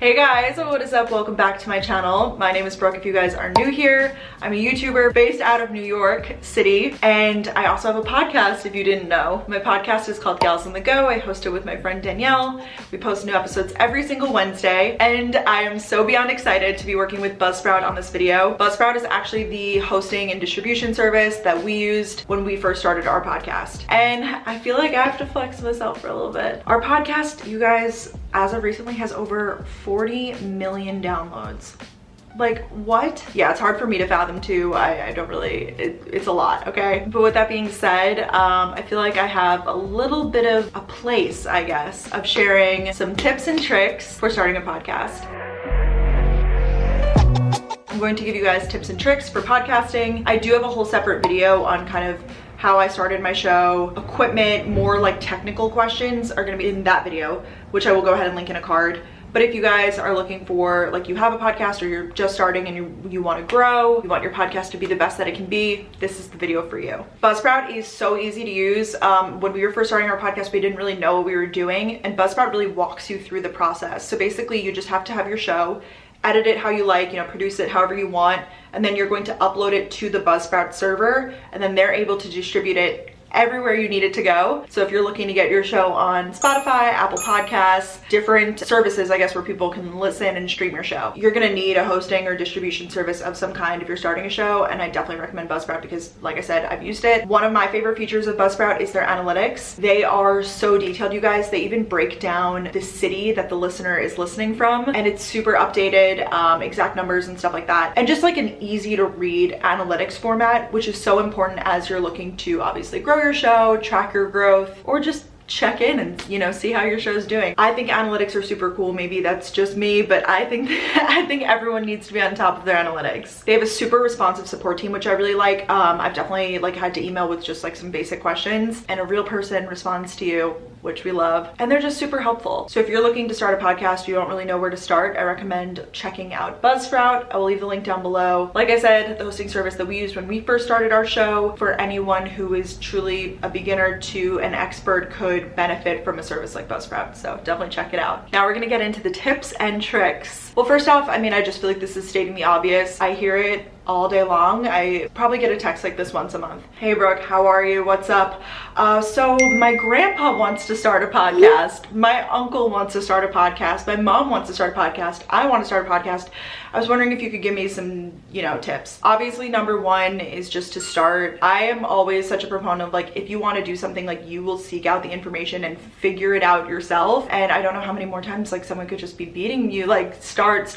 Hey guys, what is up? Welcome back to my channel. My name is Brooke if you guys are new here. I'm a YouTuber based out of New York City, and I also have a podcast if you didn't know. My podcast is called Gals on the Go. I host it with my friend Danielle. We post new episodes every single Wednesday, and I am so beyond excited to be working with Buzzsprout on this video. Buzzsprout is actually the hosting and distribution service that we used when we first started our podcast. And I feel like I have to flex myself for a little bit. Our podcast, you guys, as of recently has over 40 million downloads. Like, what? Yeah, it's hard for me to fathom too. I don't really, it's a lot, okay? But with that being said, I feel like I have a little bit of a place, I guess, of sharing some tips and tricks for starting a podcast. I'm going to give you guys tips and tricks for podcasting. I do have a whole separate video on kind of how I started my show, equipment, more like technical questions are gonna be in that video, which I will go ahead and link in a card. But if you guys are looking for, like, you have a podcast or you're just starting and you want to grow, you want your podcast to be the best that it can be, this is the video for you. Buzzsprout is so easy to use. When we were first starting our podcast, we didn't really know what we were doing, and Buzzsprout really walks you through the process. So basically you just have to have your show, edit it how you like, produce it however you want, and then you're going to upload it to the Buzzsprout server, and then they're able to distribute it everywhere you need it to go. So if you're looking to get your show on Spotify, Apple Podcasts, different services, I guess, where people can listen and stream your show, you're gonna need a hosting or distribution service of some kind if you're starting a show, and I definitely recommend Buzzsprout because, like I said, I've used it. One of my favorite features of Buzzsprout is their analytics. They are so detailed, you guys. They even break down the city that the listener is listening from, and it's super updated, exact numbers and stuff like that, and just like an easy to read analytics format, which is so important as you're looking to obviously grow your show, track your growth, or just check in and see how your show's doing. I think analytics are super cool. Maybe that's just me, but I think everyone needs to be on top of their analytics. They have a super responsive support team, which I really like. I've definitely had to email with just some basic questions, and a real person responds to you, which we love, and they're just super helpful. So if you're looking to start a podcast, you don't really know where to start, I recommend checking out Buzzsprout. I will leave the link down below. Like I said, the hosting service that we used when we first started our show, for anyone who is truly a beginner to an expert could benefit from a service like Buzzsprout, so definitely check it out. Now we're gonna get into the tips and tricks. Well, first off, I just feel like this is stating the obvious. I hear it all day long. I probably get a text like this once a month. Hey Brooke, how are you? What's up? So my grandpa wants to start a podcast. My uncle wants to start a podcast. My mom wants to start a podcast. I want to start a podcast. I was wondering if you could give me some, tips. Obviously, number one is just to start. I am always such a proponent of if you want to do something, you will seek out the information and figure it out yourself. And I don't know how many more times someone could just be beating you, start.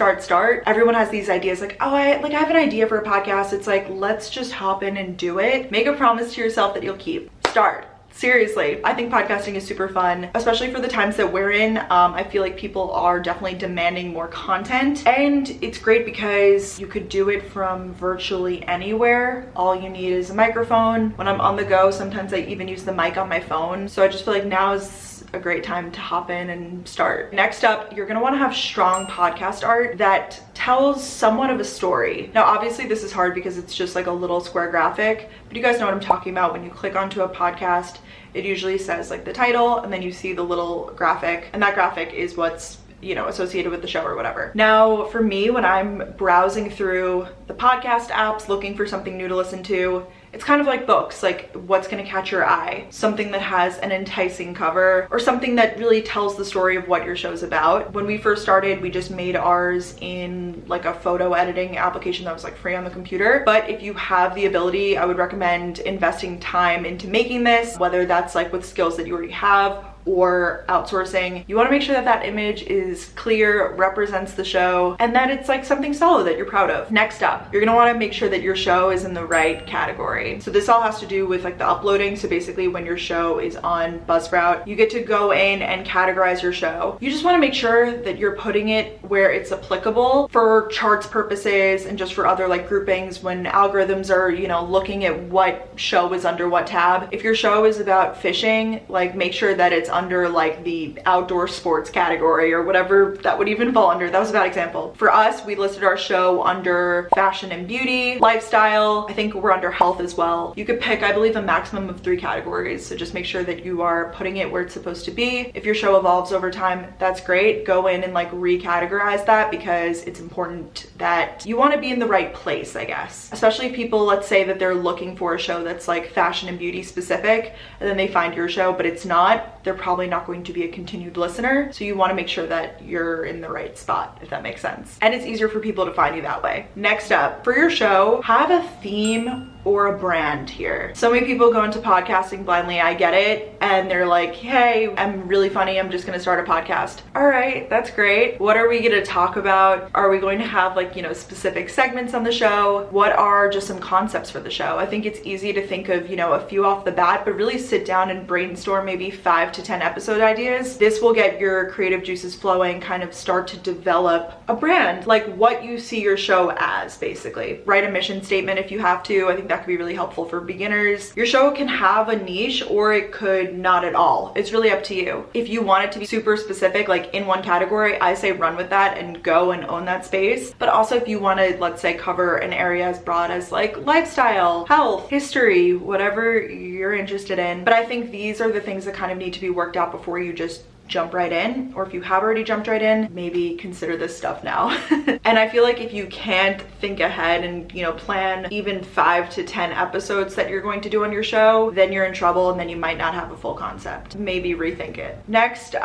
Everyone has these ideas oh, I have an idea for a podcast. It's let's just hop in and do it. Make a promise to yourself that you'll keep. Start. Seriously, I think podcasting is super fun, especially for the times that we're in. I feel like people are definitely demanding more content, and it's great because you could do it from virtually anywhere. All you need is a microphone. When I'm on the go, sometimes I even use the mic on my phone. So I just feel like now is a great time to hop in and start. Next up, you're gonna wanna have strong podcast art that tells somewhat of a story. Now, obviously this is hard because it's just a little square graphic, but you guys know what I'm talking about. When you click onto a podcast, it usually says the title, and then you see the little graphic, and that graphic is what's associated with the show or whatever. Now, for me, when I'm browsing through the podcast apps looking for something new to listen to, it's kind of like books, what's gonna catch your eye? Something that has an enticing cover, or something that really tells the story of what your show's about. When we first started, we just made ours in a photo editing application that was free on the computer. But if you have the ability, I would recommend investing time into making this, whether that's with skills that you already have or outsourcing. You want to make sure that that image is clear, represents the show, and that it's something solid that you're proud of. Next up, you're gonna want to make sure that your show is in the right category. So this all has to do with the uploading. So basically when your show is on Buzzsprout, you get to go in and categorize your show. You just want to make sure that you're putting it where it's applicable for charts purposes and just for other groupings when algorithms are looking at what show is under what tab. If your show is about fishing, make sure that it's under like the outdoor sports category or whatever that would even fall under. That was a bad example. For us, we listed our show under fashion and beauty, lifestyle. I think we're under health as well. You could pick, I believe, a maximum of 3 categories. So just make sure that you are putting it where it's supposed to be. If your show evolves over time, that's great. Go in and like recategorize that, because it's important that you want to be in the right place, I guess. Especially if people, let's say that they're looking for a show that's like fashion and beauty specific, and then they find your show, but it's not, they're probably not going to be a continued listener. So you want to make sure that you're in the right spot, if that makes sense. And it's easier for people to find you that way. Next up, for your show, have a theme or a brand here. So many people go into podcasting blindly, I get it, and they're like, hey, I'm really funny, I'm just gonna start a podcast. All right, that's great. What are we gonna talk about? Are we going to have like, you know, specific segments on the show? What are just some concepts for the show? I think it's easy to think of, you know, a few off the bat, but really sit down and brainstorm maybe 5 to 10 episode ideas. This will get your creative juices flowing, kind of start to develop a brand, like what you see your show as, basically. Write a mission statement if you have to. I think that could be really helpful for beginners. Your show can have a niche or it could not at all. It's really up to you. If you want it to be super specific, like in one category, I say run with that and go and own that space. But also if you want to, let's say, cover an area as broad as like lifestyle, health, history, whatever you're interested in. But I think these are the things that kind of need to be worked out before you just jump right in. Or if you have already jumped right in, maybe consider this stuff now. And I feel like if you can't think ahead and, you know, plan even 5 to 10 episodes that you're going to do on your show, then you're in trouble, and then you might not have a full concept. Maybe rethink it. Next,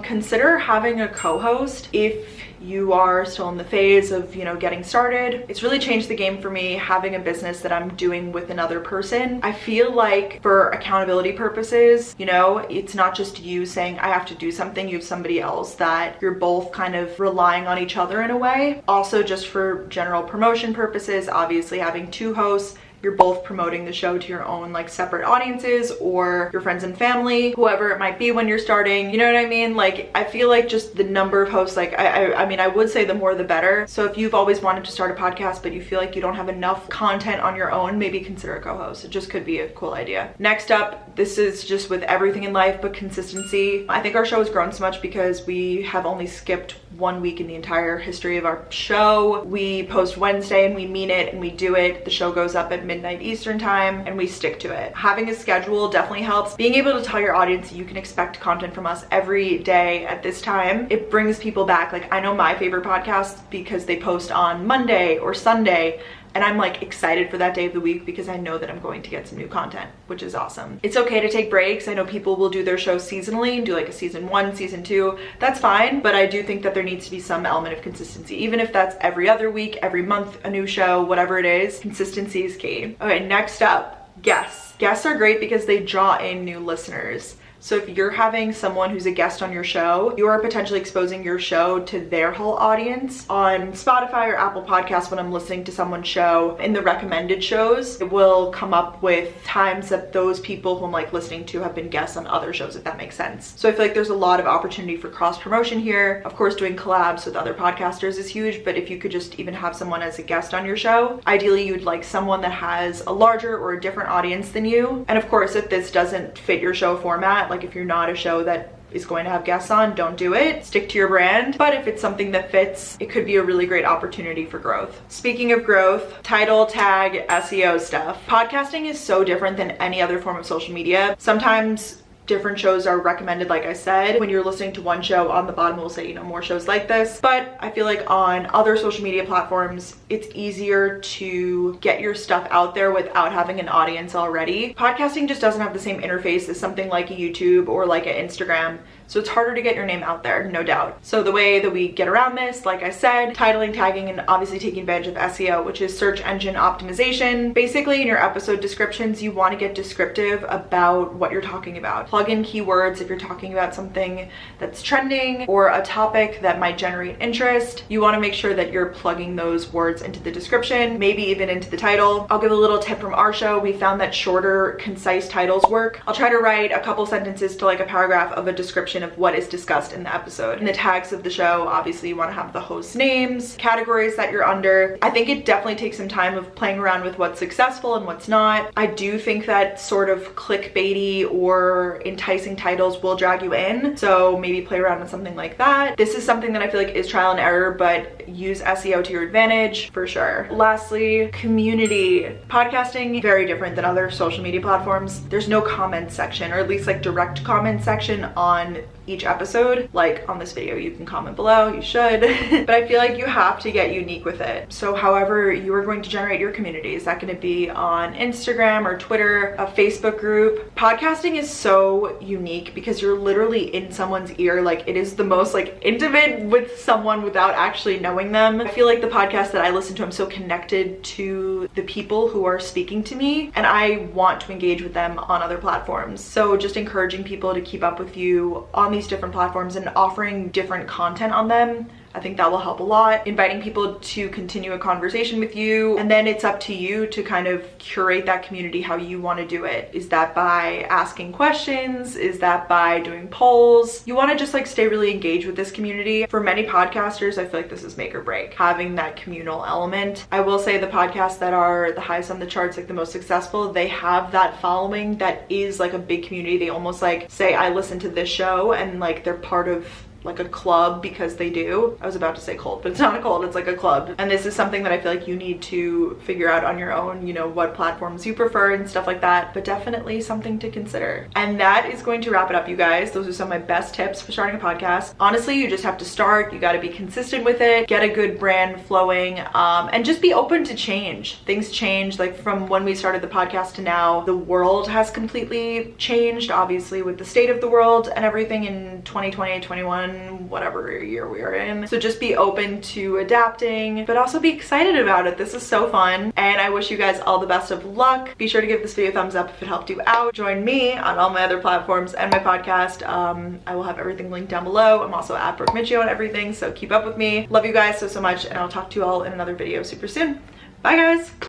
consider having a co-host if you are still in the phase of, you know, getting started. It's really changed the game for me having a business that I'm doing with another person. I feel like for accountability purposes, you know, it's not just you saying I have to do something, you have somebody else that you're both kind of relying on each other in a way. Also, just for general promotion purposes, obviously having 2 hosts, you're both promoting the show to your own like separate audiences or your friends and family, whoever it might be when you're starting, you know what I mean? Like, I feel like just the number of hosts, like I mean, I would say the more the better. So if you've always wanted to start a podcast but you feel like you don't have enough content on your own, maybe consider a co-host. It just could be a cool idea. Next up, this is just with everything in life, but consistency. I think our show has grown so much because we have only skipped 1 week in the entire history of our show. We post Wednesday and we mean it and we do it. The show goes up at midnight Eastern time and we stick to it. Having a schedule definitely helps. Being able to tell your audience you can expect content from us every day at this time, it brings people back. Like, I know my favorite podcasts because they post on Monday or Sunday, and I'm like excited for that day of the week because I know that I'm going to get some new content, which is awesome. It's okay to take breaks. I know people will do their shows seasonally and do like a season 1, season 2. That's fine, but I do think that there needs to be some element of consistency. Even if that's every other week, every month, a new show, whatever it is, consistency is key. Okay, next up, guests. Guests are great because they draw in new listeners. So if you're having someone who's a guest on your show, you are potentially exposing your show to their whole audience. On Spotify or Apple Podcasts, when I'm listening to someone's show, in the recommended shows, it will come up with times that those people who I'm like listening to have been guests on other shows, if that makes sense. So I feel like there's a lot of opportunity for cross promotion here. Of course, doing collabs with other podcasters is huge, but if you could just even have someone as a guest on your show, ideally you'd like someone that has a larger or a different audience than you. And of course, if this doesn't fit your show format, like if you're not a show that is going to have guests on, don't do it. Stick to your brand. But if it's something that fits, it could be a really great opportunity for growth. Speaking of growth, title, tag, SEO stuff. Podcasting is so different than any other form of social media. Sometimes different shows are recommended, like I said. When you're listening to one show, on the bottom will say, you know, more shows like this. But I feel like on other social media platforms, it's easier to get your stuff out there without having an audience already. Podcasting just doesn't have the same interface as something like a YouTube or like an Instagram. So it's harder to get your name out there, no doubt. So the way that we get around this, like I said, titling, tagging, and obviously taking advantage of SEO, which is search engine optimization. Basically, in your episode descriptions, you want to get descriptive about what you're talking about. Plug in keywords if you're talking about something that's trending or a topic that might generate interest. You want to make sure that you're plugging those words into the description, maybe even into the title. I'll give a little tip from our show. We found that shorter, concise titles work. I'll try to write a couple sentences to like a paragraph of a description description of what is discussed in the episode. In the tags of the show, obviously you want to have the host names, categories that you're under. I think it definitely takes some time of playing around with what's successful and what's not. I do think that sort of clickbaity or enticing titles will drag you in, so maybe play around with something like that. This is something that I feel like is trial and error, but use SEO to your advantage for sure. Lastly, community. Podcasting, very different than other social media platforms. There's no comment section, or at least like direct comment section on each episode. Like on this video, you can comment below, you should, but I feel like you have to get unique with it. So however you are going to generate your community, is that going to be on Instagram or Twitter, a Facebook group? Podcasting is so unique because you're literally in someone's ear. Like it is the most like intimate with someone without actually knowing them. I feel like the podcast that I listen to, I'm so connected to the people who are speaking to me, and I want to engage with them on other platforms. So just encouraging people to keep up with you on these different platforms and offering different content on them, I think that will help a lot. Inviting people to continue a conversation with you, and then it's up to you to kind of curate that community how you want to do it. Is that by asking questions? Is that by doing polls? You want to just like stay really engaged with this community. For many podcasters, I feel like this is make or break, having that communal element. I will say the podcasts that are the highest on the charts, like the most successful, they have that following that is like a big community. They almost like say, I listen to this show, and like they're part of like a club because they do. I was about to say cult, but it's not a cult, it's like a club. And this is something that I feel like you need to figure out on your own, you know, what platforms you prefer and stuff like that, but definitely something to consider. And that is going to wrap it up, you guys. Those are some of my best tips for starting a podcast. Honestly, you just have to start, you got to be consistent with it, get a good brand flowing, and just be open to change. Things change, like from when we started the podcast to now, the world has completely changed, obviously, with the state of the world and everything in 2020, 21, whatever year we are in. So just be open to adapting, but also be excited about it. This is so fun, and I wish you guys all the best of luck. Be sure to give this video a thumbs up if it helped you out. Join me on all my other platforms and my podcast. I will have everything linked down below. I'm also at Brooke on everything, so keep up with me. Love you guys so much, and I'll talk to you all in another video super soon. Bye guys.